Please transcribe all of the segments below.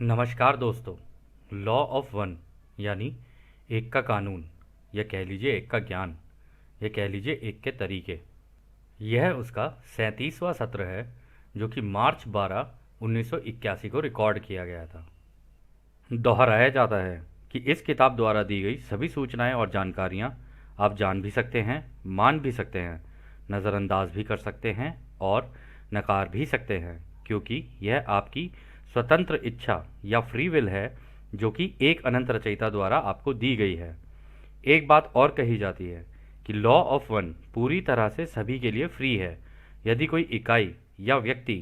नमस्कार दोस्तों। Law of one यानी एक का कानून, या कह लीजिए एक का ज्ञान, या कह लीजिए एक के तरीके। यह उसका 37वां सत्र है जो कि मार्च 12 1981 को रिकॉर्ड किया गया था। दोहराया जाता है कि इस किताब द्वारा दी गई सभी सूचनाएं और जानकारियां आप जान भी सकते हैं, मान भी सकते हैं, नज़रअंदाज भी कर सकते हैं और नकार भी सकते हैं, क्योंकि यह आपकी स्वतंत्र इच्छा या फ्री विल है जो कि एक अनंत रचयिता द्वारा आपको दी गई है। एक बात और कही जाती है कि लॉ ऑफ वन पूरी तरह से सभी के लिए फ्री है। यदि कोई इकाई या व्यक्ति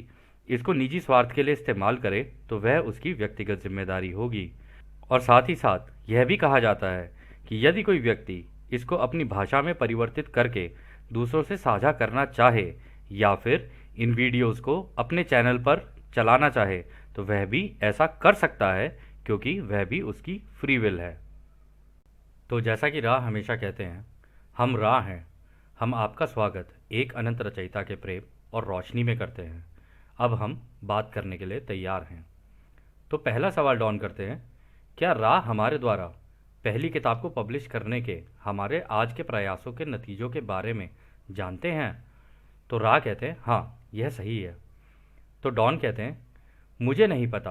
इसको निजी स्वार्थ के लिए इस्तेमाल करे तो वह उसकी व्यक्तिगत जिम्मेदारी होगी। और साथ ही साथ यह भी कहा जाता है कि यदि कोई व्यक्ति इसको अपनी भाषा में परिवर्तित करके दूसरों से साझा करना चाहे या फिर इन वीडियोस को अपने चैनल पर चलाना चाहे तो वह भी ऐसा कर सकता है, क्योंकि वह भी उसकी फ्री विल है। तो जैसा कि राह हमेशा कहते हैं, हम राह हैं। हम आपका स्वागत एक अनंत रचयिता के प्रेम और रोशनी में करते हैं। अब हम बात करने के लिए तैयार हैं। तो पहला सवाल डॉन करते हैं, क्या राह हमारे द्वारा पहली किताब को पब्लिश करने के हमारे आज के प्रयासों के नतीजों के बारे में जानते हैं? तो राह कहते हैं हाँ, यह सही है। तो डॉन कहते हैं, मुझे नहीं पता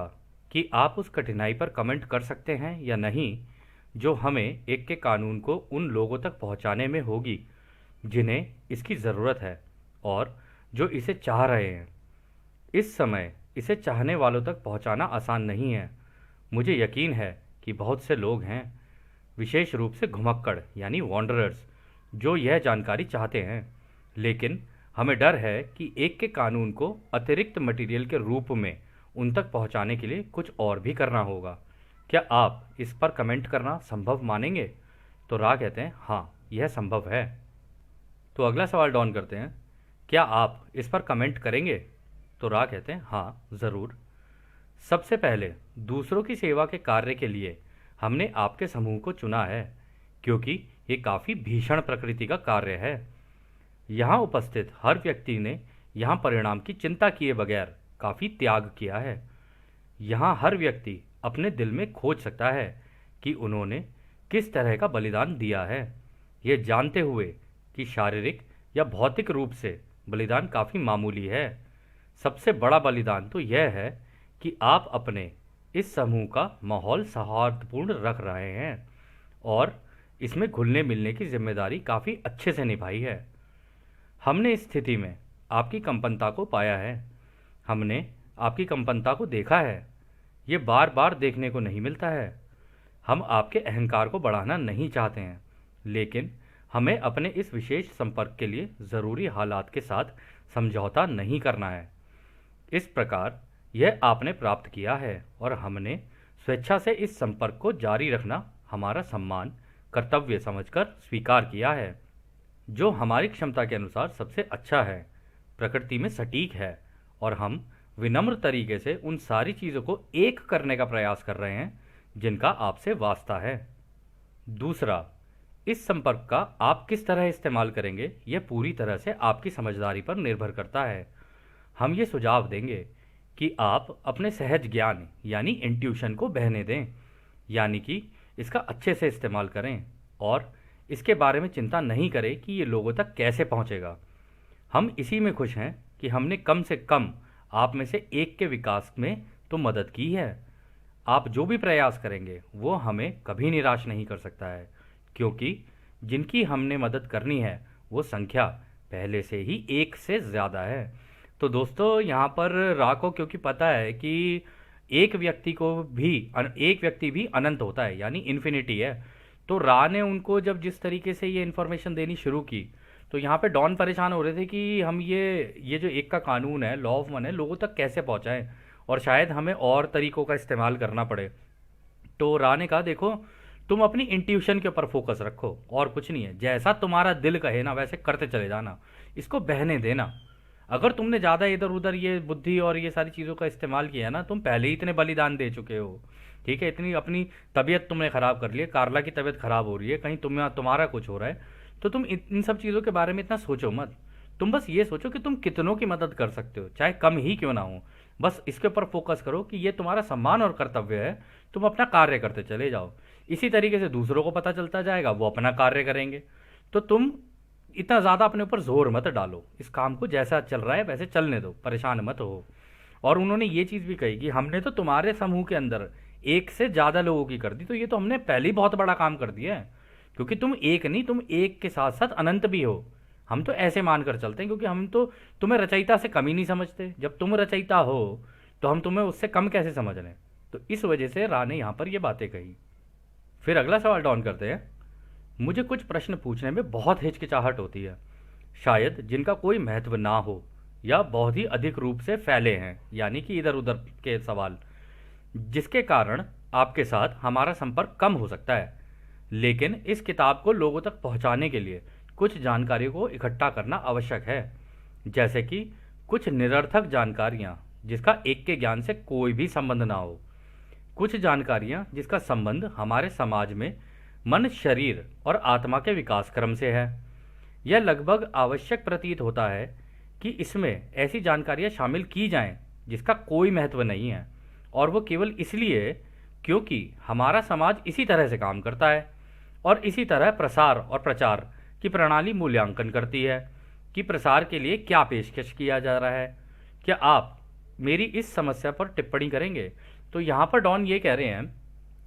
कि आप उस कठिनाई पर कमेंट कर सकते हैं या नहीं जो हमें एक के कानून को उन लोगों तक पहुंचाने में होगी जिन्हें इसकी ज़रूरत है और जो इसे चाह रहे हैं। इस समय इसे चाहने वालों तक पहुंचाना आसान नहीं है। मुझे यकीन है कि बहुत से लोग हैं, विशेष रूप से घुमक्कड़ यानी वॉन्डरर्स, जो यह जानकारी चाहते हैं, लेकिन हमें डर है कि एक के कानून को अतिरिक्त मटेरियल के रूप में उन तक पहुंचाने के लिए कुछ और भी करना होगा। क्या आप इस पर कमेंट करना संभव मानेंगे? तो राह कहते हैं हाँ, यह संभव है। तो अगला सवाल डॉन करते हैं, क्या आप इस पर कमेंट करेंगे? तो राह कहते हैं हाँ, ज़रूर। सबसे पहले दूसरों की सेवा के कार्य के लिए हमने आपके समूह को चुना है, क्योंकि ये काफ़ी भीषण प्रकृति का कार्य है। यहाँ उपस्थित हर व्यक्ति ने यहाँ परिणाम की चिंता किए बगैर काफ़ी त्याग किया है। यहाँ हर व्यक्ति अपने दिल में खोज सकता है कि उन्होंने किस तरह का बलिदान दिया है, ये जानते हुए कि शारीरिक या भौतिक रूप से बलिदान काफ़ी मामूली है। सबसे बड़ा बलिदान तो यह है कि आप अपने इस समूह का माहौल सौहार्दपूर्ण रख रहे हैं और इसमें घुलने मिलने की जिम्मेदारी काफ़ी अच्छे से निभाई है। हमने इस स्थिति में आपकी कंपनता को पाया है, हमने आपकी कंपनता को देखा है। ये बार बार देखने को नहीं मिलता है। हम आपके अहंकार को बढ़ाना नहीं चाहते हैं, लेकिन हमें अपने इस विशेष संपर्क के लिए ज़रूरी हालात के साथ समझौता नहीं करना है। इस प्रकार यह आपने प्राप्त किया है और हमने स्वेच्छा से इस संपर्क को जारी रखना हमारा सम्मान कर्तव्य समझकर स्वीकार किया है, जो हमारी क्षमता के अनुसार सबसे अच्छा है, प्रकृति में सटीक है, और हम विनम्र तरीके से उन सारी चीज़ों को एक करने का प्रयास कर रहे हैं जिनका आपसे वास्ता है। दूसरा, इस संपर्क का आप किस तरह इस्तेमाल करेंगे यह पूरी तरह से आपकी समझदारी पर निर्भर करता है। हम ये सुझाव देंगे कि आप अपने सहज ज्ञान यानी इंट्यूशन को बहने दें, यानी कि इसका अच्छे से इस्तेमाल करें और इसके बारे में चिंता नहीं करें कि ये लोगों तक कैसे पहुंचेगा। हम इसी में खुश हैं कि हमने कम से कम आप में से एक के विकास में तो मदद की है। आप जो भी प्रयास करेंगे वो हमें कभी निराश नहीं कर सकता है, क्योंकि जिनकी हमने मदद करनी है वो संख्या पहले से ही एक से ज़्यादा है। तो दोस्तों, यहाँ पर रा को क्योंकि पता है कि एक व्यक्ति भी अनंत होता है यानी इन्फिनिटी है, तो रा ने उनको जब जिस तरीके से ये इन्फॉर्मेशन देनी शुरू की तो यहाँ पे डॉन परेशान हो रहे थे कि हम ये जो एक का कानून है, लॉ ऑफ वन है, लोगों तक कैसे पहुँचाएं, और शायद हमें और तरीकों का इस्तेमाल करना पड़े। तो रा ने कहा, देखो, तुम अपनी इंट्यूशन के ऊपर फोकस रखो और कुछ नहीं है। जैसा तुम्हारा दिल कहे ना वैसे करते चले जाना, इसको बहने देना। अगर तुमने ज़्यादा इधर उधर ये बुद्धि और ये सारी चीज़ों का इस्तेमाल किया ना, तुम पहले ही इतने बलिदान दे चुके हो, ठीक है। इतनी अपनी तबीयत तुमने ख़राब कर ली है, कार्ला की तबीयत ख़राब हो रही है, कहीं तुम्हारा कुछ हो रहा है, तो तुम इन सब चीज़ों के बारे में इतना सोचो मत। तुम बस ये सोचो कि तुम कितनों की मदद कर सकते हो, चाहे कम ही क्यों ना हो, बस इसके ऊपर फोकस करो कि ये तुम्हारा सम्मान और कर्तव्य है, तुम अपना कार्य करते चले जाओ। इसी तरीके से दूसरों को पता चलता जाएगा, वो अपना कार्य करेंगे। तो तुम इतना ज़्यादा अपने ऊपर जोर मत डालो, इस काम को जैसा चल रहा है वैसे चलने दो, परेशान मत हो। और उन्होंने ये चीज़ भी कही कि हमने तो तुम्हारे समूह के अंदर एक से ज़्यादा लोगों की कर दी, तो ये तो हमने पहले ही बहुत बड़ा काम कर दिया है, क्योंकि तुम एक नहीं, तुम एक के साथ साथ अनंत भी हो। हम तो ऐसे मानकर चलते हैं, क्योंकि हम तो तुम्हें रचयिता से कम ही नहीं समझते। जब तुम रचयिता हो तो हम तुम्हें उससे कम कैसे समझ रहे हैं। तो इस वजह से रा ने यहाँ पर ये बातें कही। फिर अगला सवाल डाउन करते हैं। मुझे कुछ प्रश्न पूछने में बहुत हिचकिचाहट होती है, शायद जिनका कोई महत्व ना हो या बहुत ही अधिक रूप से फैले हैं, यानी कि इधर उधर के सवाल, जिसके कारण आपके साथ हमारा संपर्क कम हो सकता है। लेकिन इस किताब को लोगों तक पहुंचाने के लिए कुछ जानकारियों को इकट्ठा करना आवश्यक है, जैसे कि कुछ निरर्थक जानकारियां जिसका एक के ज्ञान से कोई भी संबंध ना हो, कुछ जानकारियां जिसका संबंध हमारे समाज में मन, शरीर और आत्मा के विकास क्रम से है। यह लगभग आवश्यक प्रतीत होता है कि इसमें ऐसी जानकारियां शामिल की जाएं जिसका कोई महत्व नहीं है, और वो केवल इसलिए क्योंकि हमारा समाज इसी तरह से काम करता है, और इसी तरह प्रसार और प्रचार की प्रणाली मूल्यांकन करती है कि प्रसार के लिए क्या पेशकश किया जा रहा है। क्या आप मेरी इस समस्या पर टिप्पणी करेंगे? तो यहाँ पर डॉन ये कह रहे हैं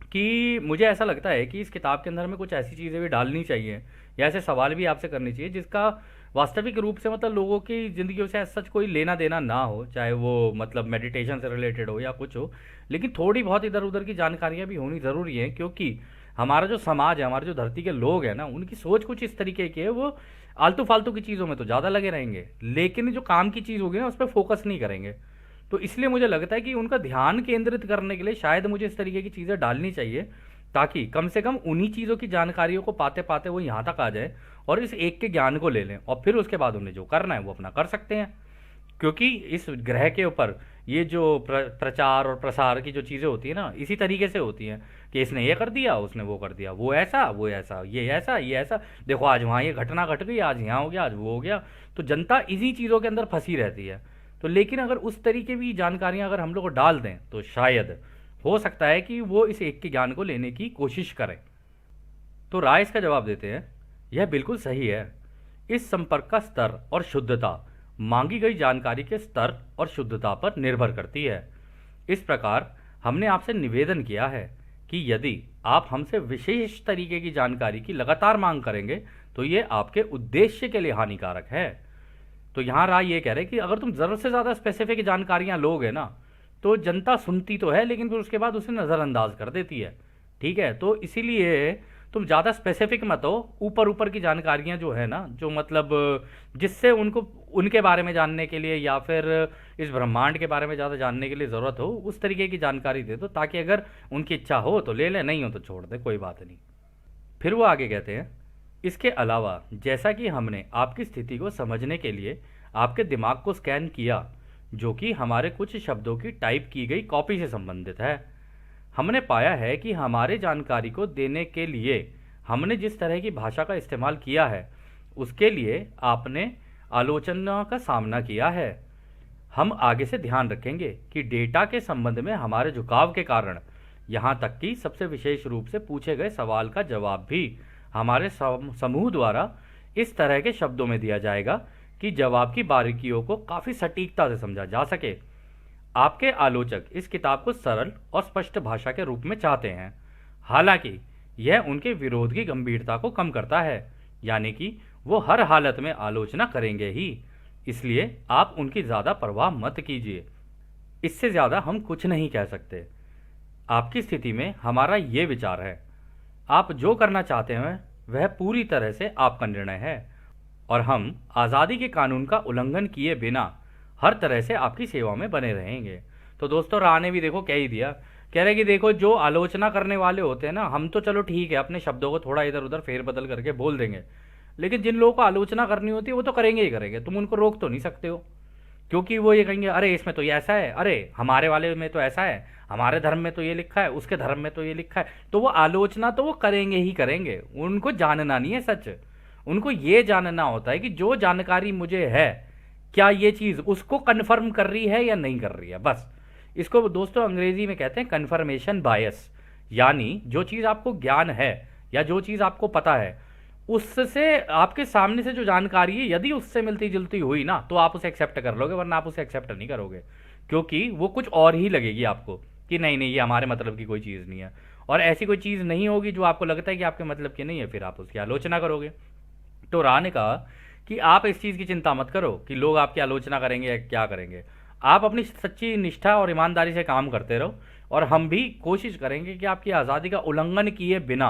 कि मुझे ऐसा लगता है कि इस किताब के अंदर में कुछ ऐसी चीज़ें भी डालनी चाहिए, या ऐसे सवाल भी आपसे करने चाहिए जिसका वास्तविक रूप से मतलब लोगों की ज़िंदगियों से सच कोई लेना देना ना हो, चाहे वो मतलब मेडिटेशन से रिलेटेड हो या कुछ हो, लेकिन थोड़ी बहुत इधर उधर की जानकारियाँ भी होनी ज़रूरी है। क्योंकि हमारा जो समाज है, हमारे जो धरती के लोग हैं ना, उनकी सोच कुछ इस तरीके की है, वो आलतू फालतू की चीज़ों में तो ज़्यादा लगे रहेंगे, लेकिन जो काम की चीज़ होगी ना उस पर फोकस नहीं करेंगे। तो इसलिए मुझे लगता है कि उनका ध्यान केंद्रित करने के लिए शायद मुझे इस तरीके की चीज़ें डालनी चाहिए, ताकि कम से कम उन्हीं चीज़ों की जानकारियों को पाते पाते वो यहाँ तक आ जाए और इस एक के ज्ञान को ले लें, और फिर उसके बाद उन्हें जो करना है वो अपना कर सकते हैं। क्योंकि इस ग्रह के ऊपर ये जो प्रचार और प्रसार की जो चीज़ें होती है ना, इसी तरीके से होती हैं कि इसने ये कर दिया, उसने वो कर दिया, वो ऐसा, वो ऐसा, ये ऐसा, ये ऐसा, देखो आज वहाँ ये घटना घट गई, आज यहाँ हो गया, आज वो हो गया। तो जनता इसी चीज़ों के अंदर फंसी रहती है। तो लेकिन अगर उस तरीके की जानकारियां अगर हम लोग को डाल दें तो शायद हो सकता है कि वो इस एक के ज्ञान को लेने की कोशिश करें। तो राय इसका जवाब देते हैं, यह बिल्कुल सही है। इस संपर्क का स्तर और शुद्धता मांगी गई जानकारी के स्तर और शुद्धता पर निर्भर करती है। इस प्रकार हमने आपसे निवेदन किया है कि यदि आप हमसे विशेष तरीके की जानकारी की लगातार मांग करेंगे तो ये आपके उद्देश्य के लिए हानिकारक है। तो यहाँ राय ये कह रहे हैं कि अगर तुम ज़रूरत से ज़्यादा स्पेसिफिक जानकारियाँ लोगे ना, तो जनता सुनती तो है लेकिन फिर उसके बाद उसे नज़रअंदाज कर देती है। ठीक है, तो इसीलिए तुम ज़्यादा स्पेसिफिक मत हो। ऊपर ऊपर की जानकारियाँ जो है ना, जो मतलब जिससे उनको उनके बारे में जानने के लिए या फिर इस ब्रह्मांड के बारे में ज़्यादा जानने के लिए ज़रूरत हो, उस तरीके की जानकारी दे दो, ताकि अगर उनकी इच्छा हो तो ले लें, नहीं हो तो छोड़ दे, कोई बात नहीं। फिर वो आगे कहते हैं, इसके अलावा जैसा कि हमने आपकी स्थिति को समझने के लिए आपके दिमाग को स्कैन किया, जो कि हमारे कुछ शब्दों की टाइप की गई कॉपी से संबंधित है, हमने पाया है कि हमारे जानकारी को देने के लिए हमने जिस तरह की भाषा का इस्तेमाल किया है उसके लिए आपने आलोचना का सामना किया है। हम आगे से ध्यान रखेंगे कि डेटा के संबंध में हमारे झुकाव के कारण यहाँ तक कि सबसे विशेष रूप से पूछे गए सवाल का जवाब भी हमारे समूह द्वारा इस तरह के शब्दों में दिया जाएगा कि जवाब की बारीकियों को काफ़ी सटीकता से समझा जा सके। आपके आलोचक इस किताब को सरल और स्पष्ट भाषा के रूप में चाहते हैं, हालांकि यह उनके विरोध की गंभीरता को कम करता है, यानी कि वो हर हालत में आलोचना करेंगे ही, इसलिए आप उनकी ज़्यादा परवाह मत कीजिए। इससे ज़्यादा हम कुछ नहीं कह सकते। आपकी स्थिति में हमारा ये विचार है, आप जो करना चाहते हैं वह पूरी तरह से आपका निर्णय है, और हम आज़ादी के कानून का उल्लंघन किए बिना हर तरह से आपकी सेवा में बने रहेंगे। तो दोस्तों, राह ने भी देखो कह ही दिया, कह रहे कि देखो जो आलोचना करने वाले होते हैं ना, हम तो चलो ठीक है अपने शब्दों को थोड़ा इधर उधर फेरबदल करके बोल देंगे, लेकिन जिन लोगों को आलोचना करनी होती है वो तो करेंगे ही करेंगे, तुम उनको रोक तो नहीं सकते हो। क्योंकि वो ये कहेंगे अरे इसमें तो ये ऐसा है, अरे हमारे वाले में तो ऐसा है, हमारे धर्म में तो ये लिखा है, उसके धर्म में तो ये लिखा है, तो वो आलोचना तो वो करेंगे ही करेंगे। उनको जानना नहीं है सच, उनको ये जानना होता है कि जो जानकारी मुझे है क्या ये चीज़ उसको कन्फर्म कर रही है या नहीं कर रही है। बस इसको दोस्तों अंग्रेजी में कहते हैं कन्फर्मेशन बायस। यानी जो चीज़ आपको ज्ञान है या जो चीज़ आपको पता है, उससे आपके सामने से जो जानकारी है यदि उससे मिलती जुलती हुई ना, तो आप उसे एक्सेप्ट कर लोगे, वरना आप उसे एक्सेप्ट नहीं करोगे, क्योंकि वो कुछ और ही लगेगी आपको कि नहीं नहीं, ये हमारे मतलब की कोई चीज़ नहीं है। और ऐसी कोई चीज़ नहीं होगी जो आपको लगता है कि आपके मतलब की नहीं है, फिर आप उसकी आलोचना करोगे। तो रा ने कहा कि आप इस चीज़ की चिंता मत करो कि लोग आपकी आलोचना करेंगे या क्या करेंगे। आप अपनी सच्ची निष्ठा और ईमानदारी से काम करते रहो, और हम भी कोशिश करेंगे कि आपकी आज़ादी का उल्लंघन किए बिना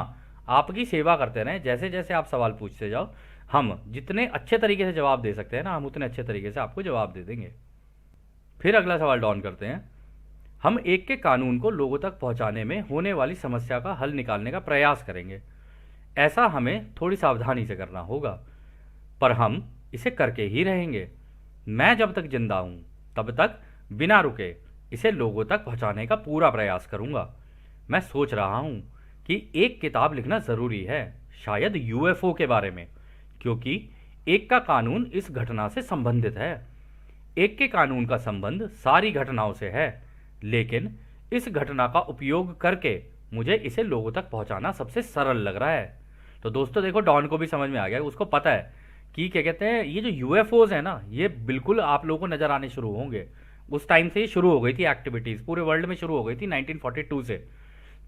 आपकी सेवा करते रहें। जैसे जैसे आप सवाल पूछते जाओ, हम जितने अच्छे तरीके से जवाब दे सकते हैं ना, हम उतने अच्छे तरीके से आपको जवाब दे देंगे। फिर अगला सवाल डॉन करते हैं, हम एक के कानून को लोगों तक पहुंचाने में होने वाली समस्या का हल निकालने का प्रयास करेंगे। ऐसा हमें थोड़ी सावधानी से करना होगा, पर हम इसे करके ही रहेंगे। मैं जब तक जिंदा हूं तब तक बिना रुके इसे लोगों तक पहुंचाने का पूरा प्रयास करूंगा। मैं सोच रहा हूं कि एक किताब लिखना ज़रूरी है, शायद यूएफओ के बारे में, क्योंकि एक का कानून इस घटना से संबंधित है। एक के कानून का संबंध सारी घटनाओं से है, लेकिन इस घटना का उपयोग करके मुझे इसे लोगों तक पहुंचाना सबसे सरल लग रहा है। तो दोस्तों देखो, डॉन को भी समझ में आ गया, उसको पता है कि क्या कहते हैं, ये जो यूएफओज है ना, ये बिल्कुल आप लोगों को नजर आने शुरू होंगे। उस टाइम से ये शुरू हो गई थी एक्टिविटीज़, पूरे वर्ल्ड में शुरू हो गई थी 1942 से।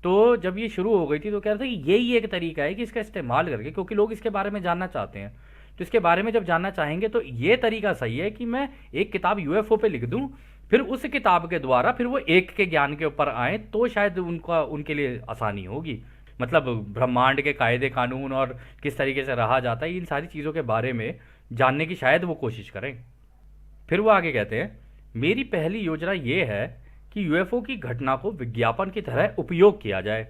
तो जब ये शुरू हो गई थी तो कह रहे थे कि यही एक तरीका है कि इसका इस्तेमाल करके, क्योंकि लोग इसके बारे में जानना चाहते हैं, तो इसके बारे में जब जानना चाहेंगे तो ये तरीका सही है कि मैं एक किताब यूएफओ पे लिख दूं, फिर उस किताब के द्वारा फिर वो एक के ज्ञान के ऊपर आए, तो शायद उनका उनके लिए आसानी होगी। मतलब ब्रह्मांड के कायदे कानून और किस तरीके से रहा जाता है, इन सारी चीज़ों के बारे में जानने की शायद वो कोशिश करें। फिर वो आगे कहते हैं, मेरी पहली योजना ये है कि यूएफओ की घटना को विज्ञापन की तरह उपयोग किया जाए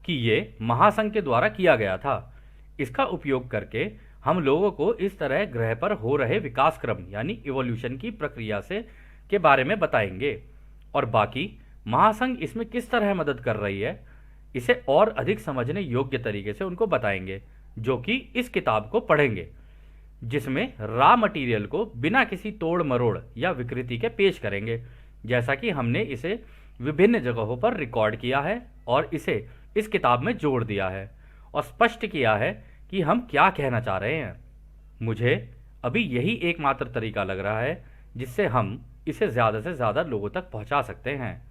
कि ये महासंघ के द्वारा किया गया था। इसका उपयोग करके हम लोगों को इस तरह ग्रह पर हो रहे विकास क्रम यानी इवोल्यूशन की प्रक्रिया से के बारे में बताएंगे, और बाकी महासंघ इसमें किस तरह मदद कर रही है इसे और अधिक समझने योग्य तरीके से उनको बताएंगे, जो कि इस किताब को पढ़ेंगे, जिसमें रॉ मटेरियल को बिना किसी तोड़ मरोड़ या विकृति के पेश करेंगे, जैसा कि हमने इसे विभिन्न जगहों पर रिकॉर्ड किया है और इसे इस किताब में जोड़ दिया है और स्पष्ट किया है कि हम क्या कहना चाह रहे हैं। मुझे अभी यही एकमात्र तरीका लग रहा है जिससे हम इसे ज़्यादा से ज़्यादा लोगों तक पहुंचा सकते हैं,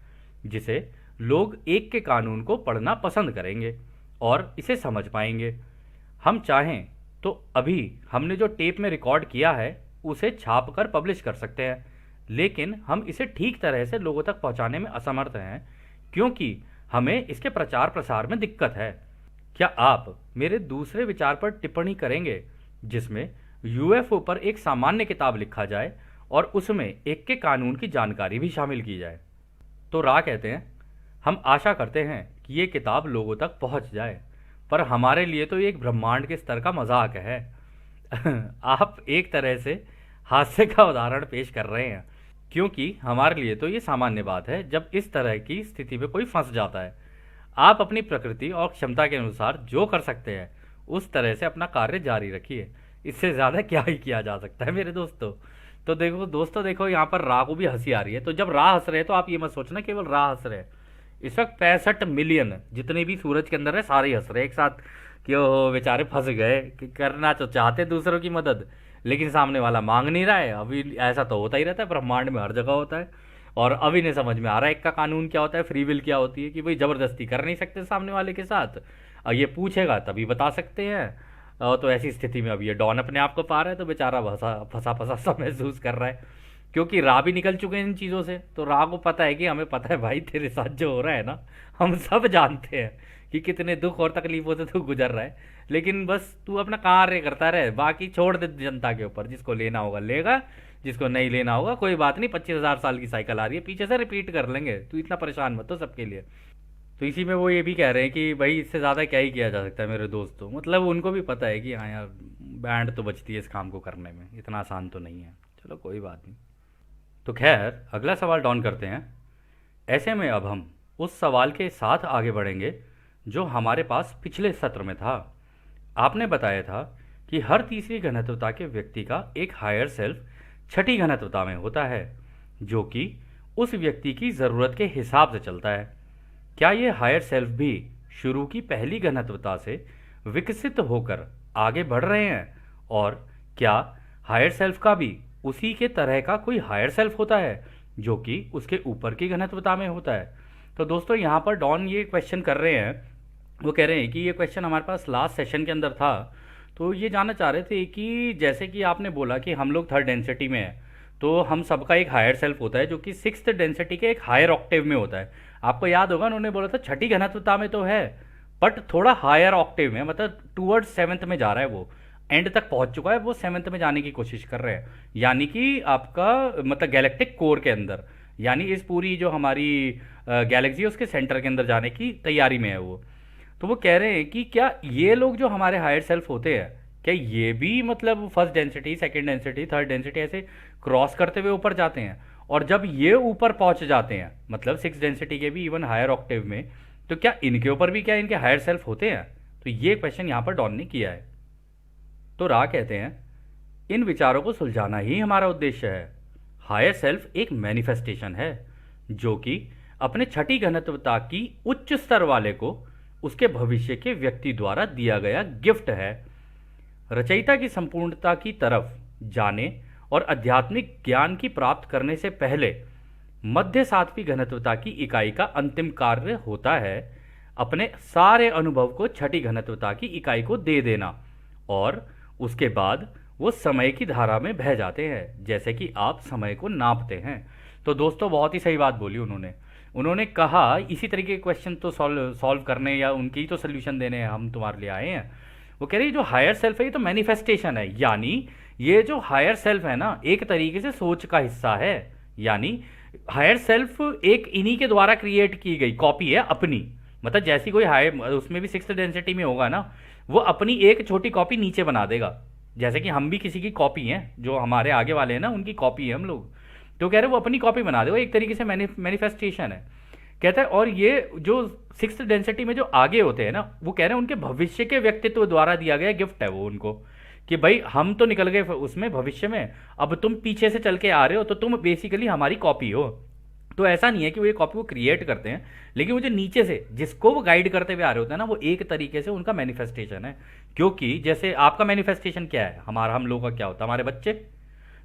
जिसे लोग एक के कानून को पढ़ना पसंद करेंगे और इसे समझ पाएंगे। हम चाहें तो अभी हमने जो टेप में रिकॉर्ड किया है उसे छाप कर पब्लिश कर सकते हैं, लेकिन हम इसे ठीक तरह से लोगों तक पहुंचाने में असमर्थ हैं, क्योंकि हमें इसके प्रचार प्रसार में दिक्कत है। क्या आप मेरे दूसरे विचार पर टिप्पणी करेंगे, जिसमें यूएफओ पर एक सामान्य किताब लिखा जाए और उसमें एक के कानून की जानकारी भी शामिल की जाए? तो रा कहते हैं, हम आशा करते हैं कि ये किताब लोगों तक पहुंच जाए, पर हमारे लिए तो ये एक ब्रह्मांड के स्तर का मजाक है। आप एक तरह से हास्य का उदाहरण पेश कर रहे हैं, क्योंकि हमारे लिए तो ये सामान्य बात है जब इस तरह की स्थिति में कोई फंस जाता है। आप अपनी प्रकृति और क्षमता के अनुसार जो कर सकते हैं उस तरह से अपना कार्य जारी रखिए, इससे ज़्यादा क्या ही किया जा सकता है मेरे दोस्तों। तो देखो दोस्तों, देखो यहाँ पर रा को भी हंसी आ रही है। तो जब रा हंस रहे हैं तो आप ये मत सोचना केवल रा हंस रहे हैं, इस वक्त 65 मिलियन जितने भी सूरज के अंदर है सारे ही हंस रहे हैं एक साथ कि ओ बेचारे फंस गए, कि करना तो चाहते दूसरों की मदद, लेकिन सामने वाला मांग नहीं रहा है। अभी ऐसा तो होता ही रहता है, ब्रह्मांड में हर जगह होता है। और अभी नहीं समझ में आ रहा है एक का कानून क्या होता है, फ्री विल क्या होती है, कि भाई ज़बरदस्ती कर नहीं सकते सामने वाले के साथ, और ये पूछेगा तभी बता सकते हैं। तो ऐसी स्थिति में अब ये डॉन अपने आप को पा रहा है, तो बेचारा फंसा फंसा फंसा सा महसूस कर रहा है, क्योंकि रा भी निकल चुके हैं इन चीज़ों से। तो रा को पता है कि हमें पता है भाई तेरे साथ जो हो रहा है ना, हम सब जानते हैं कि कितने दुख और तकलीफों से तू गुजर रहा है, लेकिन बस तू अपना कार्य करता रहे, बाकी छोड़ दे जनता के ऊपर। जिसको लेना होगा लेगा, जिसको नहीं लेना होगा कोई बात नहीं, 25,000 साल की साइकिल आ रही है, पीछे से रिपीट कर लेंगे, तू इतना परेशान मत हो सबके लिए। तो इसी में वो ये भी कह रहे हैं कि भाई इससे ज़्यादा क्या ही किया जा सकता है मेरे दोस्तों। मतलब उनको भी पता है कि हाँ यार, बैंड तो बचती है इस काम को करने में, इतना आसान तो नहीं है। चलो कोई बात नहीं। तो खैर अगला सवाल डॉन करते हैं। ऐसे में अब हम उस सवाल के साथ आगे बढ़ेंगे जो हमारे पास पिछले सत्र में था। आपने बताया था कि हर तीसरी घनत्वता के व्यक्ति का एक हायर सेल्फ छठी घनत्वता में होता है, जो कि उस व्यक्ति की ज़रूरत के हिसाब से चलता है। क्या ये हायर सेल्फ भी शुरू की पहली घनत्वता से विकसित होकर आगे बढ़ रहे हैं, और क्या हायर सेल्फ का भी उसी के तरह का कोई हायर सेल्फ होता है जो कि उसके ऊपर की घनत्वता में होता है? तो दोस्तों यहाँ पर डॉन ये क्वेश्चन कर रहे हैं, वो कह रहे हैं कि ये क्वेश्चन हमारे पास लास्ट सेशन के अंदर था, तो ये जानना चाह रहे थे कि जैसे कि आपने बोला कि हम लोग थर्ड डेंसिटी में हैं, तो हम सबका एक हायर सेल्फ होता है जो कि सिक्स्थ डेंसिटी के एक हायर ऑक्टेव में होता है। आपको याद होगा उन्होंने बोला था छठी घनत्वता में तो है, बट थोड़ा हायर ऑक्टेव में, मतलब टूवर्ड्स सेवन्थ में जा रहा है, वो एंड तक पहुंच चुका है, वो सेवन्थ में जाने की कोशिश कर रहे हैं, यानी कि आपका मतलब गैलेक्टिक कोर के अंदर, यानी इस पूरी जो हमारी गैलेक्सी है उसके सेंटर के अंदर जाने की तैयारी में है वो। तो वो कह रहे हैं कि क्या ये लोग जो हमारे हायर सेल्फ होते हैं, क्या ये भी मतलब first density, second density, third density ऐसे क्रॉस करते हुए ऊपर जाते हैं, और जब ये ऊपर पहुंच जाते हैं मतलब सिक्स डेंसिटी के भी इवन हायर ऑक्टेव में, तो क्या इनके ऊपर भी क्या इनके हायर सेल्फ होते हैं? तो ये क्वेश्चन यहाँ पर डॉन ने किया है। तो रा कहते हैं इन विचारों को सुलझाना ही हमारा उद्देश्य है। हायर सेल्फ एक मैनिफेस्टेशन है जो कि अपने छठी घनत्वता की उच्च स्तर वाले को उसके भविष्य के व्यक्ति द्वारा दिया गया गिफ्ट है। रचयिता की संपूर्णता की तरफ जाने और आध्यात्मिक ज्ञान की प्राप्त करने से पहले मध्य सातवीं घनत्वता की इकाई का अंतिम कार्य होता है अपने सारे अनुभव को छठी घनत्वता की इकाई को दे देना, और उसके बाद वो समय की धारा में बह जाते हैं जैसे कि आप समय को नापते हैं। तो दोस्तों बहुत ही सही बात बोली उन्होंने कहा इसी तरीके के क्वेश्चन तो सॉल्व करने या उनकी तो सोल्यूशन देने हम तुम्हारे लिए आए हैं। वो कह रही जो हायर सेल्फ है ये तो मैनिफेस्टेशन है, यानी ये जो हायर सेल्फ है ना एक तरीके से सोच का हिस्सा है, यानी हायर सेल्फ एक इन्हीं के द्वारा क्रिएट की गई कॉपी है अपनी, मतलब जैसी कोई हायर उसमें भी सिक्स्थ डेंसिटी में होगा ना, वो अपनी एक छोटी कॉपी नीचे बना देगा, जैसे कि हम भी किसी की कॉपी हैं, जो हमारे आगे वाले हैं ना उनकी कॉपी है हम लोग, तो कह रहे वो अपनी कॉपी बना देगा, एक तरीके से मैनिफेस्टेशन है कहता है। और ये जो सिक्स्थ डेंसिटी में जो आगे होते हैं ना, वो कह रहे हैं उनके भविष्य के व्यक्तित्व द्वारा दिया गया गिफ्ट है वो उनको, कि भाई हम तो निकल गए उसमें भविष्य में, अब तुम पीछे से चल के आ रहे हो तो तुम बेसिकली हमारी कॉपी हो। तो ऐसा नहीं है कि वो ये कॉपी को क्रिएट करते हैं, लेकिन वो जो नीचे से जिसको वो गाइड करते हुए आ रहे होते हैं ना, वो एक तरीके से उनका मैनिफेस्टेशन है। क्योंकि जैसे आपका मैनिफेस्टेशन क्या है, हमारा हम लोगों का क्या होता है, हमारे बच्चे,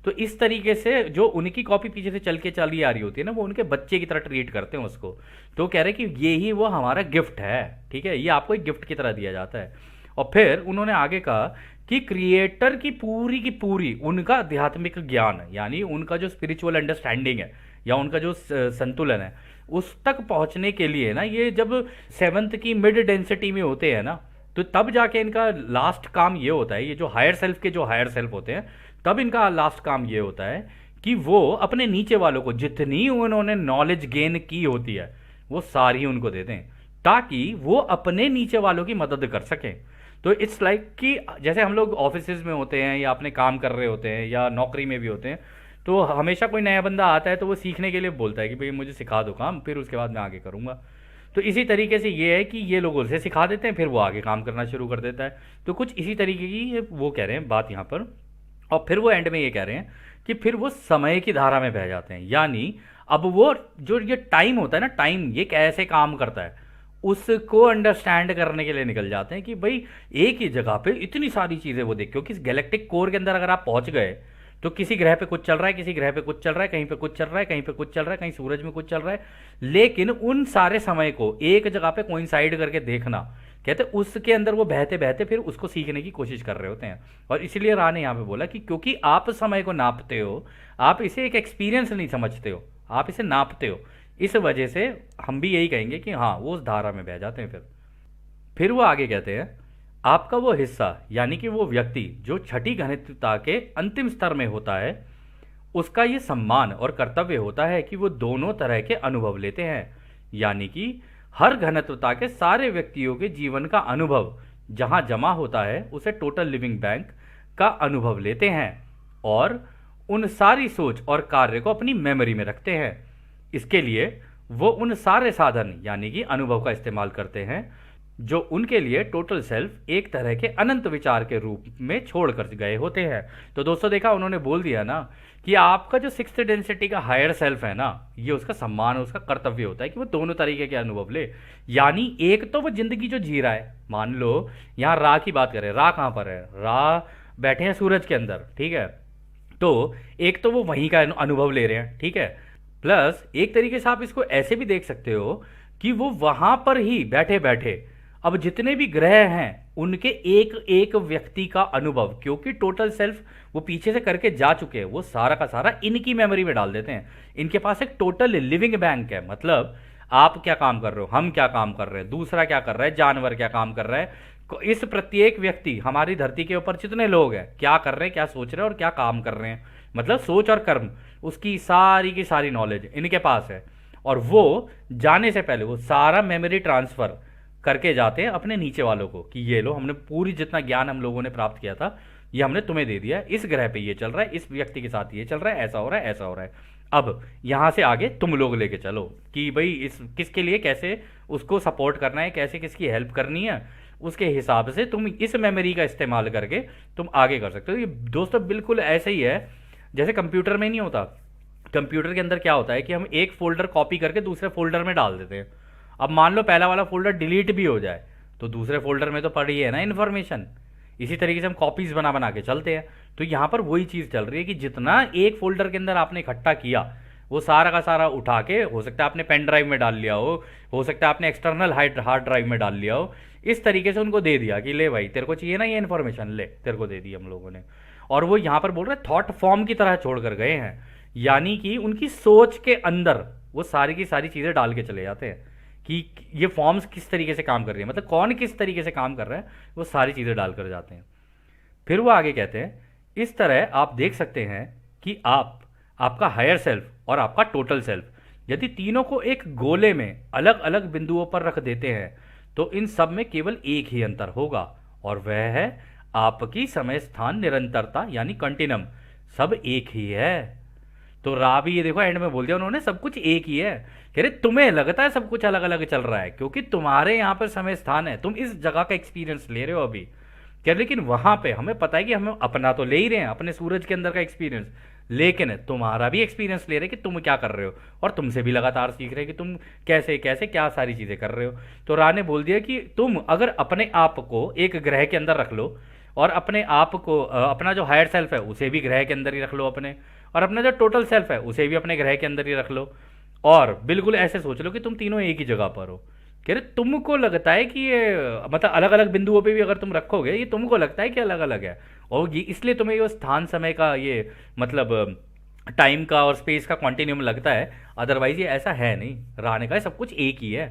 तो इस तरीके से जो उनकी कॉपी पीछे से चल के चली आ रही होती है ना, वो उनके बच्चे की तरह ट्रीट करते हैं उसको। तो कह रहे हैं कि ये ही वो हमारा गिफ्ट है, ठीक है, ये आपको एक गिफ्ट की तरह दिया जाता है। और फिर उन्होंने आगे कहा कि क्रिएटर की पूरी उनका आध्यात्मिक ज्ञान, यानी उनका जो स्पिरिचुअल अंडरस्टैंडिंग है या उनका जो संतुलन है, उस तक पहुंचने के लिए ना, ये जब सेवन्थ की मिड डेंसिटी में होते हैं ना, तो तब जाके इनका लास्ट काम ये होता है, ये जो हायर सेल्फ के जो हायर सेल्फ होते हैं, तब इनका लास्ट काम ये होता है कि वो अपने नीचे वालों को जितनी उन्होंने नॉलेज गेन की होती है वो सारी उनको दे दें, ताकि वो अपने नीचे वालों की मदद कर सकें। तो इट्स लाइक कि जैसे हम लोग ऑफिसेज में होते हैं या अपने काम कर रहे होते हैं या नौकरी में भी होते हैं, तो हमेशा कोई नया बंदा आता है तो वो सीखने के लिए बोलता है कि भाई मुझे सिखा दो काम, फिर उसके बाद मैं आगे करूँगा। तो इसी तरीके से ये है कि ये लोग उसे सिखा देते हैं, फिर वो आगे काम करना शुरू कर देता है। तो कुछ इसी तरीके की वो कह रहे हैं बात यहाँ पर। और फिर वो एंड में ये कह रहे हैं कि फिर वो समय की धारा में बह जाते हैं, यानी अब वो जो ये टाइम होता है ना, टाइम ये कैसे काम करता है उसको अंडरस्टैंड करने के लिए निकल जाते हैं कि भाई एक ही जगह पे इतनी सारी चीज़ें वो देख, क्योंकि इस गैलेक्टिक कोर के अंदर अगर आप पहुंच गए तो किसी ग्रह पे कुछ चल रहा है, किसी ग्रह पे कुछ चल रहा है, कहीं पे कुछ चल रहा है, कहीं पे कुछ चल रहा है, कहीं सूरज में कुछ चल रहा है, लेकिन उन सारे समय को एक जगह पे कोइंसाइड करके देखना, कहते उसके अंदर वो बहते बहते फिर उसको सीखने की कोशिश कर रहे होते हैं। और इसीलिए रा ने यहाँ पे बोला कि क्योंकि आप समय को नापते हो, आप इसे एक एक्सपीरियंस नहीं समझते हो, आप इसे नापते हो, इस वजह से हम भी यही कहेंगे कि हाँ वो उस धारा में बह जाते हैं। फिर वो आगे कहते हैं आपका वो हिस्सा, यानी कि वो व्यक्ति जो छठी घनिष्ठता के अंतिम स्तर में होता है, उसका ये सम्मान और कर्तव्य होता है कि वो दोनों तरह के अनुभव लेते हैं, यानी कि हर घनत्वता के सारे व्यक्तियों के जीवन का अनुभव जहां जमा होता है उसे टोटल लिविंग बैंक का अनुभव लेते हैं और उन सारी सोच और कार्य को अपनी मेमोरी में रखते हैं। इसके लिए वो उन सारे साधन यानी कि अनुभव का इस्तेमाल करते हैं जो उनके लिए टोटल सेल्फ एक तरह के अनंत विचार के रूप में छोड़ कर गए होते हैं। तो दोस्तों देखा, उन्होंने बोल दिया ना कि आपका जो सिक्स्थ डेंसिटी का हायर सेल्फ है ना, ये उसका सम्मान, उसका कर्तव्य होता है कि वो दोनों तरीके के अनुभव ले। यानी एक तो वो जिंदगी जो जी रहा है, मान लो यहाँ रा की बात करें, रा कहाँ पर है, रा बैठे हैं सूरज के अंदर, ठीक है। तो एक तो वो वहीं का अनुभव ले रहे हैं, ठीक है। प्लस एक तरीके से आप इसको ऐसे भी देख सकते हो कि वो वहां पर ही बैठे बैठे अब जितने भी ग्रह हैं उनके एक एक व्यक्ति का अनुभव, क्योंकि टोटल सेल्फ वो पीछे से करके जा चुके हैं, वो सारा का सारा इनकी मेमोरी में डाल देते हैं। इनके पास एक टोटल लिविंग बैंक है, मतलब आप क्या काम कर रहे हो, हम क्या काम कर रहे हैं, दूसरा क्या कर रहा है, जानवर क्या काम कर रहा है, इस प्रत्येक व्यक्ति, हमारी धरती के ऊपर जितने लोग हैं क्या कर रहे हैं, क्या सोच रहे हैं और क्या काम कर रहे हैं, मतलब सोच और कर्म, उसकी सारी की सारी नॉलेज इनके पास है। और वो जाने से पहले वो सारा मेमोरी ट्रांसफर करके जाते हैं अपने नीचे वालों को कि ये लो, हमने पूरी जितना ज्ञान हम लोगों ने प्राप्त किया था ये हमने तुम्हें दे दिया है, इस ग्रह पे ये चल रहा है, इस व्यक्ति के साथ ये चल रहा है, ऐसा हो रहा है, ऐसा हो रहा है। अब यहां से आगे तुम लोग लेके चलो कि भाई इस किसके लिए कैसे उसको सपोर्ट करना है, कैसे किसकी हेल्प करनी है, उसके हिसाब से तुम इस मेमोरी का इस्तेमाल करके तुम आगे कर सकते हो। ये दोस्तों बिल्कुल ऐसे ही है जैसे कंप्यूटर में नहीं होता। कंप्यूटर के अंदर क्या होता है कि हम एक फोल्डर कॉपी करके दूसरे फोल्डर में डाल देते हैं। अब मान लो पहला वाला फोल्डर डिलीट भी हो जाए तो दूसरे फोल्डर में तो पड़ी है ना इन्फॉर्मेशन। इसी तरीके से हम कॉपीज बना बना के चलते हैं। तो यहाँ पर वही चीज़ चल रही है कि जितना एक फोल्डर के अंदर आपने इकट्ठा किया वो सारा का सारा उठा के, हो सकता है आपने पेन ड्राइव में डाल लिया हो सकता है आपने एक्सटर्नल हार्ड ड्राइव में डाल लिया हो, इस तरीके से उनको दे दिया कि ले भाई तेरे को चाहिए ना ये इन्फॉर्मेशन, ले तेरे को दे दी हम लोगों ने। और वो यहाँ पर बोल रहे थॉट फॉर्म की तरह छोड़ कर गए हैं, यानी कि उनकी सोच के अंदर वो सारी की सारी चीज़ें डाल के चले जाते हैं कि ये फॉर्म्स किस तरीके से काम कर रही है, मतलब कौन किस तरीके से काम कर रहा है, वो सारी चीज़ें डाल कर जाते हैं। फिर वो आगे कहते हैं इस तरह आप देख सकते हैं कि आपका हायर सेल्फ और आपका टोटल सेल्फ यदि तीनों को एक गोले में अलग अलग बिंदुओं पर रख देते हैं तो इन सब में केवल एक ही अंतर होगा और वह है आपकी समय स्थान निरंतरता, यानी कंटिन्यूम, सब एक ही है। तो रा भी ये देखो एंड में बोल दिया उन्होंने, सब कुछ एक ही है। कह रहे तुम्हें लगता है सब कुछ अलग अलग चल रहा है क्योंकि तुम्हारे यहां पर समय स्थान है, तुम इस जगह का एक्सपीरियंस ले रहे हो अभी। क्या लेकिन वहां पे हमें पता है कि हम अपना तो ले ही रहे हैं, अपने सूरज के अंदर का एक्सपीरियंस, लेकिन तुम्हारा भी एक्सपीरियंस ले रहे हैं कि तुम क्या कर रहे हो और तुमसे भी लगातार सीख रहे हैं कि तुम कैसे कैसे क्या सारी चीजें कर रहे हो। तो रा ने बोल दिया कि तुम अगर अपने आप को एक ग्रह के अंदर रख लो और अपने आप को अपना जो हायर सेल्फ है उसे भी ग्रह के अंदर ही रख लो अपने, और अपना जो टोटल सेल्फ है उसे भी अपने ग्रह के अंदर ही रख लो, और बिल्कुल ऐसे सोच लो कि तुम तीनों एक ही जगह पर हो। कह रहे तुमको लगता है कि ये मतलब अलग अलग बिंदुओं पे भी अगर तुम रखोगे ये तुमको लगता है कि अलग अलग है, और ये इसलिए तुम्हें ये स्थान समय का ये मतलब टाइम का और स्पेस का कॉन्टिन्यूम लगता है, अदरवाइज ये ऐसा है नहीं। रहने का सब कुछ एक ही है।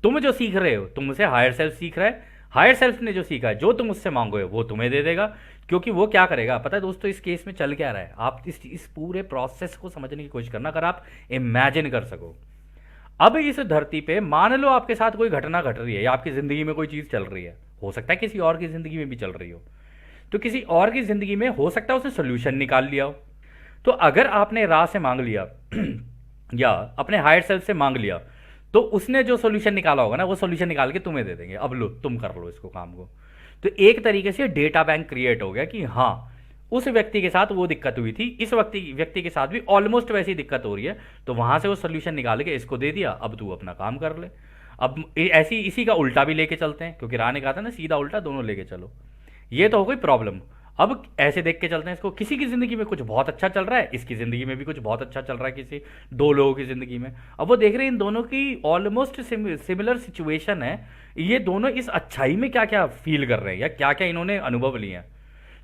तुम जो सीख रहे हो तुमसे हायर सेल्फ सीख रहा है, हायर सेल्फ ने जो सीखा है जो तुम उससे मांगोगे वो तुम्हें दे देगा। क्योंकि वो क्या करेगा पता है दोस्तों, इस केस में चल क्या रहा है, आप इस पूरे प्रोसेस को समझने की कोशिश करना, अगर आप इमेजिन कर सको। अब इस धरती पे मान लो आपके साथ कोई घटना घट रही है या आपकी जिंदगी में कोई चीज चल रही है, हो सकता है किसी और की जिंदगी में भी चल रही हो, तो किसी और की जिंदगी में हो सकता है उसने सोल्यूशन निकाल लिया हो। तो अगर आपने रा से मांग लिया या अपने हायर सेल्फ से मांग लिया तो उसने जो सोल्यूशन निकाला होगा ना वो सोल्यूशन निकाल के तुम्हें दे देंगे, अब लो तुम कर लो इसको काम को। तो एक तरीके से डेटा बैंक क्रिएट हो गया कि हाँ उस व्यक्ति के साथ वो दिक्कत हुई थी, इस व्यक्ति के साथ भी ऑलमोस्ट वैसी दिक्कत हो रही है, तो वहां से वो सोल्यूशन निकाल के इसको दे दिया, अब तू अपना काम कर ले। अब ऐसी इसी का उल्टा भी लेके चलते हैं, क्योंकि रा ने कहा था ना सीधा उल्टा दोनों लेके चलो। ये तो हो गई प्रॉब्लम। अब ऐसे देख के चलते हैं इसको, किसी की जिंदगी में कुछ बहुत अच्छा चल रहा है, इसकी जिंदगी में भी कुछ बहुत अच्छा चल रहा है, किसी दो लोगों की जिंदगी में। अब वो देख रहे हैं इन दोनों की ऑलमोस्ट सिमिलर सिचुएशन है, ये दोनों इस अच्छाई में क्या क्या फील कर रहे हैं या क्या क्या इन्होंने अनुभव लिए हैं।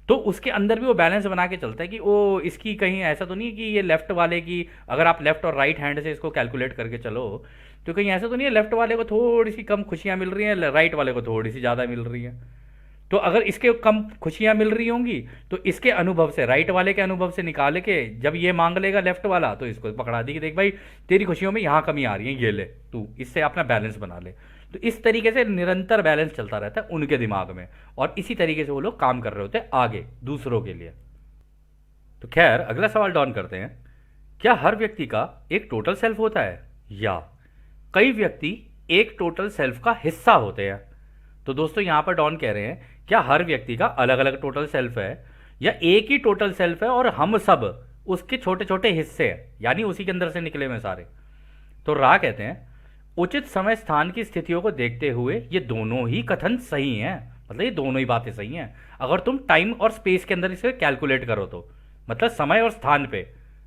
तो उसके अंदर भी वो बैलेंस बना के चलता है कि वो इसकी कहीं ऐसा तो नहीं है कि ये लेफ्ट वाले की, अगर आप लेफ्ट और राइट हैंड से इसको कैलकुलेट करके चलो तो कहीं ऐसा तो नहीं है लेफ्ट वाले को थोड़ी सी कम खुशियां मिल रही हैं, राइट वाले को थोड़ी सी ज़्यादा मिल रही है। तो अगर इसके कम खुशियां मिल रही होंगी तो इसके अनुभव से, राइट वाले के अनुभव से निकाल के जब ये मांग लेगा लेफ्ट वाला तो इसको पकड़ा दी कि देख भाई तेरी खुशियों में यहाँ कमी आ रही है, ये ले तू इससे अपना बैलेंस बना ले। तो इस तरीके से निरंतर बैलेंस चलता रहता है उनके दिमाग में, और इसी तरीके से वो लोग काम कर रहे होते हैं आगे दूसरों के लिए। तो खैर अगला सवाल डॉन करते हैं, क्या हर व्यक्ति का एक टोटल सेल्फ होता है या कई व्यक्ति एक टोटल सेल्फ का हिस्सा होते हैं? तो दोस्तों यहाँ पर डॉन कह रहे हैं क्या हर व्यक्ति का अलग अलग टोटल सेल्फ है या एक ही टोटल सेल्फ है और हम सब उसके छोटे छोटे हिस्से हैं, यानी उसी के अंदर से निकले हुए सारे। तो रा कहते हैं उचित समय स्थान की स्थितियों को देखते हुए ये दोनों ही कथन सही हैं, मतलब ये दोनों ही बातें सही हैं अगर तुम टाइम और स्पेस के अंदर इसे कैलकुलेट करो तो। मतलब समय और स्थान पे,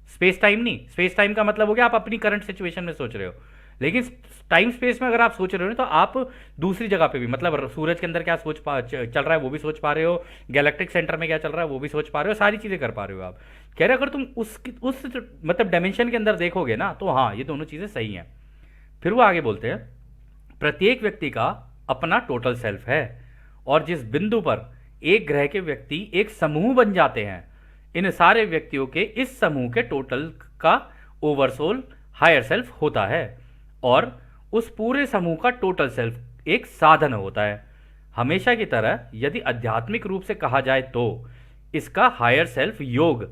स्पेस टाइम नहीं, स्पेस टाइम का मतलब हो गया आप अपनी करंट सिचुएशन में सोच रहे हो, लेकिन टाइम स्पेस में अगर आप सोच रहे हो तो आप दूसरी जगह पे भी, मतलब सूरज के अंदर क्या चल रहा है वो भी सोच पा रहे हो, गैलेक्टिक सेंटर में क्या चल रहा है वो भी सोच पा रहे हो, सारी चीज़ें कर पा रहे हो आप। कह रहे अगर तुम उस मतलब डायमेंशन के अंदर देखोगे ना तो हाँ ये दोनों चीज़ें सही हैं। फिर वो आगे बोलते हैं प्रत्येक व्यक्ति का अपना टोटल सेल्फ है और जिस बिंदु पर एक ग्रह के व्यक्ति एक समूह बन जाते हैं इन सारे व्यक्तियों के इस समूह के टोटल का ओवरसोल हायर सेल्फ होता है और उस पूरे समूह का टोटल सेल्फ एक साधन होता है। हमेशा की तरह यदि आध्यात्मिक रूप से कहा जाए तो इसका हायर सेल्फ योग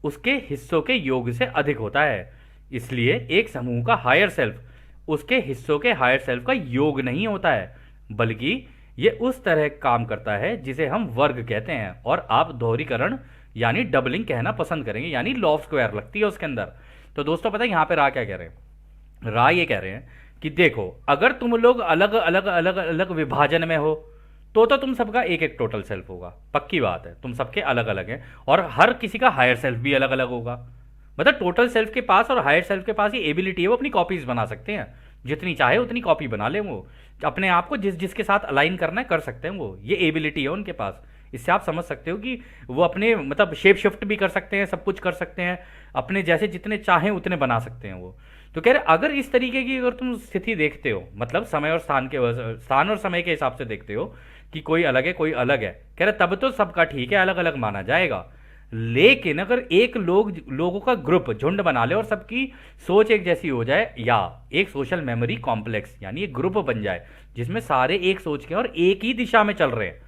उसके हिस्सों के योग से अधिक होता है। इसलिए एक समूह का हायर सेल्फ उसके हिस्सों के हायर सेल्फ का योग नहीं होता है, बल्कि ये उस तरह काम करता है जिसे हम वर्ग कहते हैं, और आप दोहरीकरण यानी डबलिंग कहना पसंद करेंगे, यानी लॉ ऑफ स्क्वायर लगती है उसके अंदर। तो दोस्तों पता है यहाँ पे रा क्या कह रहे हैं? रा ये कह रहे हैं कि देखो अगर तुम लोग अलग अलग अलग अलग विभाजन में हो तो तुम सबका एक एक टोटल सेल्फ होगा, पक्की बात है, तुम सबके अलग अलग हैं और हर किसी का हायर सेल्फ भी अलग अलग होगा। मतलब टोटल सेल्फ के पास और हायर सेल्फ के पास ये एबिलिटी है, वो अपनी कॉपीज बना सकते हैं, जितनी चाहे उतनी कॉपी बना ले, वो अपने आप को जिस जिसके साथ अलाइन करना है कर सकते हैं, वो ये एबिलिटी है उनके पास। इससे आप समझ सकते हो कि वो अपने मतलब शेप शिफ्ट भी कर सकते हैं, सब कुछ कर सकते हैं, अपने जैसे जितने चाहें उतने बना सकते हैं वो। तो कह रहे अगर इस तरीके की अगर तुम स्थिति देखते हो, मतलब समय और स्थान और समय के हिसाब से देखते हो कि कोई अलग है कोई अलग है, कह रहे तब तो सबका ठीक है, अलग अलग माना जाएगा। लेकिन अगर एक लोगों का ग्रुप झुंड बना ले और सबकी सोच एक जैसी हो जाए, या एक सोशल मेमोरी कॉम्प्लेक्स यानी एक ग्रुप बन जाए जिसमें सारे एक सोच के और एक ही दिशा में चल रहे हैं,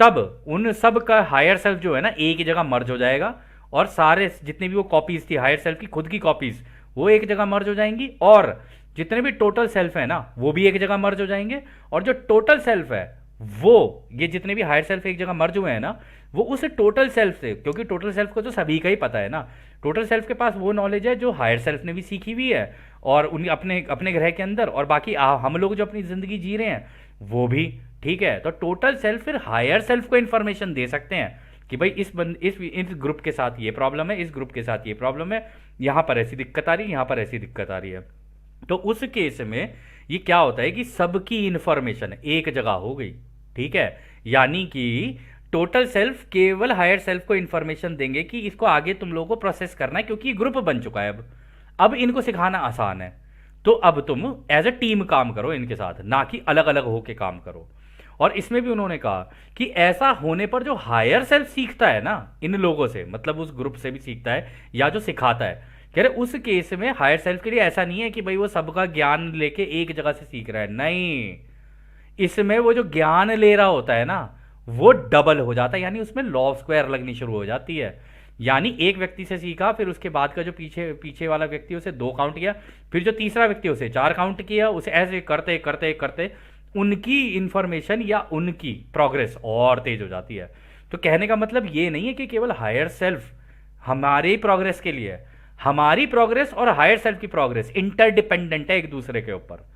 तब उन सब का हायर सेल्फ जो है ना एक ही जगह मर्ज हो जाएगा और सारे जितनी भी वो कॉपीज थी हायर सेल्फ की खुद की कॉपीज वो एक जगह मर्ज हो जाएंगी, और जितने भी टोटल सेल्फ है ना वो भी एक जगह मर्ज हो जाएंगे। और जो टोटल सेल्फ है वो, ये जितने भी हायर सेल्फ एक जगह मर्ज हुए हैं ना, वो उस टोटल सेल्फ से, क्योंकि टोटल सेल्फ को तो सभी का ही पता है ना, टोटल सेल्फ के पास वो नॉलेज है जो हायर सेल्फ ने भी सीखी हुई है और उन अपने अपने ग्रह के अंदर, और बाकी हम लोग जो अपनी जिंदगी जी रहे हैं वो भी, ठीक है। तो टोटल सेल्फ फिर हायर सेल्फ को इंफॉर्मेशन दे सकते हैं कि भाई इस ग्रुप के साथ ये प्रॉब्लम है, इस ग्रुप के साथ ये प्रॉब्लम है, यहाँ पर ऐसी दिक्कत आ रही है, यहाँ पर ऐसी दिक्कत आ रही है। तो उस केस में ये क्या होता है कि सबकी इंफॉर्मेशन एक जगह हो गई, ठीक है। यानी कि टोटल सेल्फ केवल हायर सेल्फ को इंफॉर्मेशन देंगे कि इसको आगे तुम लोगों को प्रोसेस करना है, क्योंकि ग्रुप बन चुका है अब इनको सिखाना आसान है। तो अब तुम एज अ टीम काम करो इनके साथ, ना कि अलग अलग होके काम करो। और इसमें भी उन्होंने कहा कि ऐसा होने पर जो हायर सेल्फ सीखता है ना इन लोगों से, मतलब उस ग्रुप से भी सीखता है या जो सिखाता है, कह रहे उस केस में हायर सेल्फ के लिए ऐसा नहीं है कि भाई वो सबका ज्ञान लेके एक जगह से सीख रहा है, नहीं, इसमें वो जो ज्ञान ले रहा होता है ना वो डबल हो जाता है, यानी उसमें लॉ ऑफ स्क्वायर लगनी शुरू हो जाती है। यानी एक व्यक्ति से सीखा, फिर उसके बाद का जो पीछे पीछे वाला व्यक्ति उसे 2 काउंट किया, फिर जो तीसरा व्यक्ति उसे 4 काउंट किया, उसे ऐसे करते करते करते उनकी इंफॉर्मेशन या उनकी प्रोग्रेस और तेज हो जाती है। तो कहने का मतलब ये नहीं है कि केवल हायर सेल्फ हमारी प्रोग्रेस के लिए, हमारी प्रोग्रेस और हायर सेल्फ की प्रोग्रेस इंटरडिपेंडेंट है एक दूसरे के ऊपर।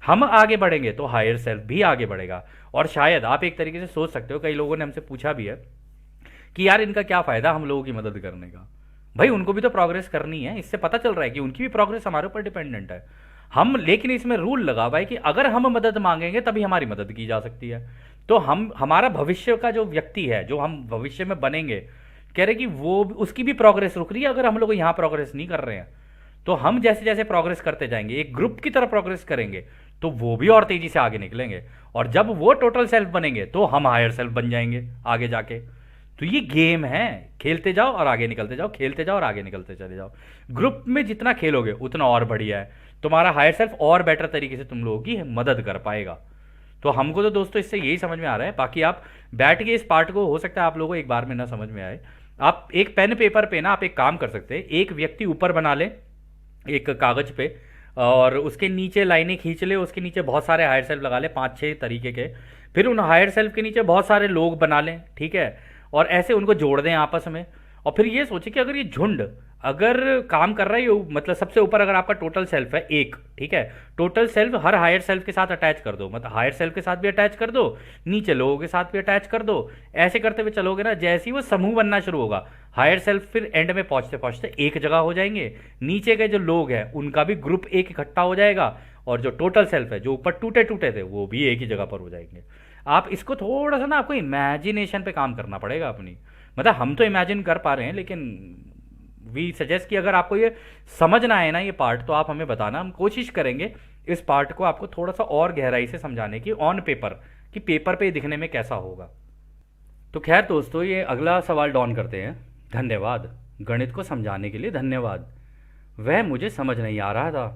हम आगे बढ़ेंगे तो हायर सेल्फ भी आगे बढ़ेगा। और शायद आप एक तरीके से सोच सकते हो, कई लोगों ने हमसे पूछा भी है कि यार इनका क्या फायदा हम लोगों की मदद करने का, भाई उनको भी तो प्रोग्रेस करनी है, इससे पता चल रहा है कि उनकी भी प्रोग्रेस हमारे ऊपर डिपेंडेंट है। हम लेकिन इसमें रूल लगा हुआ है कि अगर हम मदद मांगेंगे तभी हमारी मदद की जा सकती है। तो हम हमारा भविष्य का जो व्यक्ति है जो हम भविष्य में बनेंगे, कह रहे कि वो उसकी भी प्रोग्रेस रुक रही है अगर हम लोग यहाँ प्रोग्रेस नहीं कर रहे हैं। तो हम जैसे जैसे प्रोग्रेस करते जाएंगे, एक ग्रुप की तरह प्रोग्रेस करेंगे, तो वो भी और तेजी से आगे निकलेंगे, और जब वो टोटल सेल्फ बनेंगे तो हम हायर सेल्फ बन जाएंगे आगे जाके। तो ये गेम है, खेलते जाओ और आगे निकलते जाओ, खेलते जाओ और आगे निकलते चले जाओ। ग्रुप में जितना खेलोगे उतना और बढ़िया है, तुम्हारा हायर सेल्फ और बेटर तरीके से तुम लोगों की मदद कर पाएगा। तो हमको तो दोस्तों इससे यही समझ में आ रहा है। बाकी आप बैठ के इस पार्ट को, हो सकता है आप लोगों को एक बार में ना समझ में आए, आप एक पेन पेपर पे ना आप एक काम कर सकते हैं, एक व्यक्ति ऊपर बना ले एक कागज पे, और उसके नीचे लाइनें खींच ले, उसके नीचे बहुत सारे हायर सेल्फ लगा ले, 5-6 तरीके के। फिर उन हायर सेल्फ के नीचे बहुत सारे लोग बना लें, ठीक है, और ऐसे उनको जोड़ दें आपस में। और फिर ये सोचे कि अगर ये झुंड अगर काम कर रहा है, मतलब सबसे ऊपर अगर आपका टोटल सेल्फ है एक, ठीक है, टोटल सेल्फ हर हायर सेल्फ के साथ अटैच कर दो, मतलब हायर सेल्फ के साथ भी अटैच कर दो, नीचे लोगों के साथ भी अटैच कर दो। ऐसे करते हुए चलोगे ना, जैसे ही वो समूह बनना शुरू होगा, हायर सेल्फ फिर एंड में पहुंचते पहुंचते एक जगह हो जाएंगे, नीचे के जो लोग हैं उनका भी ग्रुप एक इकट्ठा हो जाएगा, और जो टोटल सेल्फ है जो ऊपर टूटे टूटे थे वो भी एक ही जगह पर हो जाएंगे। आप इसको थोड़ा सा ना, आपको इमेजिनेशन पे काम करना पड़ेगा अपनी। मतलब हम तो इमेजिन कर पा रहे हैं, लेकिन वी सजेस्ट कि अगर आपको ये समझ ना आए ना ये पार्ट, तो आप हमें बताना, हम कोशिश करेंगे इस पार्ट को आपको थोड़ा सा और गहराई से समझाने की ऑन पेपर, कि पेपर पे दिखने में कैसा होगा। तो खैर दोस्तों, ये अगला सवाल डॉन करते हैं। धन्यवाद, गणित को समझाने के लिए धन्यवाद। वह मुझे समझ नहीं आ रहा था,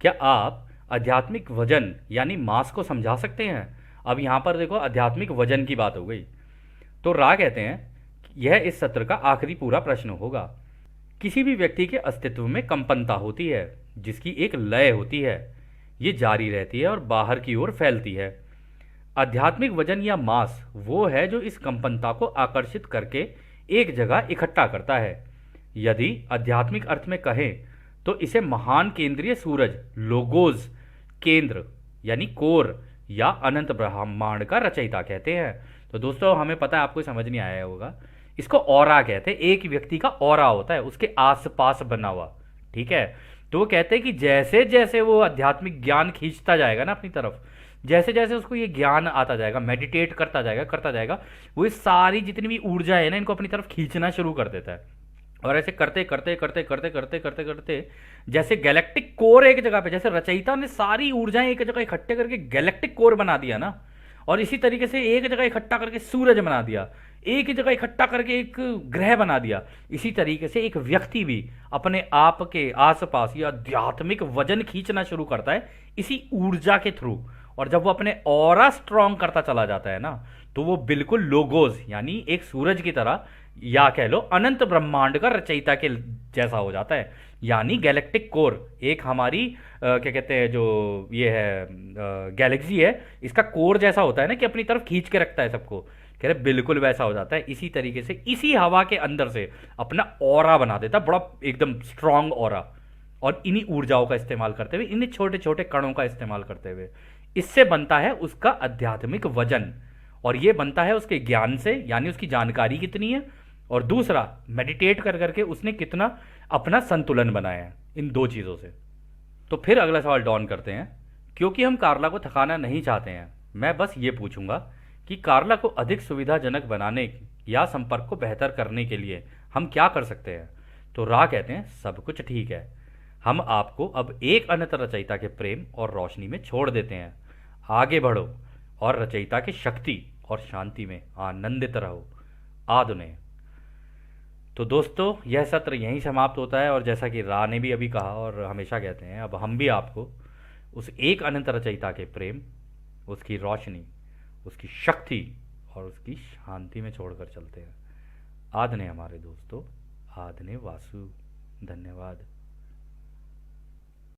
क्या आप आध्यात्मिक वजन यानी मास को समझा सकते हैं? अब यहाँ पर देखो, आध्यात्मिक वजन की बात हो गई। तो रा कहते हैं कि यह इस सत्र का आखिरी पूरा प्रश्न होगा। किसी भी व्यक्ति के अस्तित्व में कंपनता होती है, जिसकी एक लय होती है। ये जारी रहती है और बाहर की ओर फैलती है। आध्यात्मिक वजन या मास वो है जो इस कंपनता को आकर्षित करके एक जगह इकट्ठा करता है। यदि आध्यात्मिक अर्थ में कहें तो इसे महान केंद्रीय सूरज, लोगोज, केंद्र यानी कोर, या अनंत ब्रह्मांड का रचयिता कहते हैं। तो दोस्तों, हमें पता है आपको समझ नहीं आया होगा, इसको ऑरा कहते हैं। एक व्यक्ति का ऑरा होता है, उसके आसपास बना हुआ, ठीक है। तो वो कहते हैं कि जैसे जैसे वो आध्यात्मिक ज्ञान खींचता जाएगा ना अपनी तरफ, जैसे जैसे उसको ये ज्ञान आता जाएगा, मेडिटेट करता जाएगा, वो ये सारी जितनी भी ऊर्जा है ना, इनको अपनी तरफ खींचना शुरू कर देता है। और ऐसे करते करते करते करते करते करते करते जैसे गैलेक्टिक कोर एक जगह पे, जैसे रचयिता ने सारी ऊर्जाएं एक जगह इकट्ठे करके गैलेक्टिक कोर बना दिया ना, और इसी तरीके से एक जगह इकट्ठा करके सूरज बना दिया, एक ही जगह इकट्ठा करके एक ग्रह बना दिया, इसी तरीके से एक व्यक्ति भी अपने आप के आसपास ये आध्यात्मिक वजन खींचना शुरू करता है इसी ऊर्जा के थ्रू। और जब वो अपने ऑरा स्ट्रांग करता चला जाता है ना, तो वो बिल्कुल लोगोस यानी एक सूरज की तरह, या कह लो अनंत ब्रह्मांड का रचयिता के जैसा हो जाता है। यानी गैलेक्टिक कोर एक हमारी क्या कहते हैं, जो ये है गैलेक्सी है, इसका कोर जैसा होता है ना, कि अपनी तरफ खींच के रखता है सबको, कह रहे बिल्कुल वैसा हो जाता है। इसी तरीके से इसी हवा के अंदर से अपना ऑरा बना देता है, बड़ा एकदम स्ट्रांग ऑरा। और इन्हीं ऊर्जाओं का इस्तेमाल करते हुए, इन्हीं छोटे छोटे कणों का इस्तेमाल करते हुए, इससे बनता है उसका आध्यात्मिक वजन। और ये बनता है उसके ज्ञान से, यानी उसकी जानकारी कितनी है, और दूसरा मेडिटेट कर करके उसने कितना अपना संतुलन बनाया है इन दो चीज़ों से। तो फिर अगला सवाल डॉन करते हैं। क्योंकि हम कार्ला को थकाना नहीं चाहते हैं, मैं बस ये पूछूंगा कि कार्ला को अधिक सुविधाजनक बनाने या संपर्क को बेहतर करने के लिए हम क्या कर सकते हैं? तो रा कहते हैं सब कुछ ठीक है, हम आपको अब एक अनंत रचयिता के प्रेम और रोशनी में छोड़ देते हैं। आगे बढ़ो और रचयिता की शक्ति और शांति में आनंदित रहो। आदुने। तो दोस्तों, यह सत्र यहीं समाप्त होता है, और जैसा कि रा ने भी अभी कहा और हमेशा कहते हैं, अब हम भी आपको उस एक अनंत रचयिता के प्रेम, उसकी रोशनी, उसकी शक्ति और उसकी शांति में छोड़कर चलते हैं। आदने हमारे दोस्तों, आदने वासु। धन्यवाद।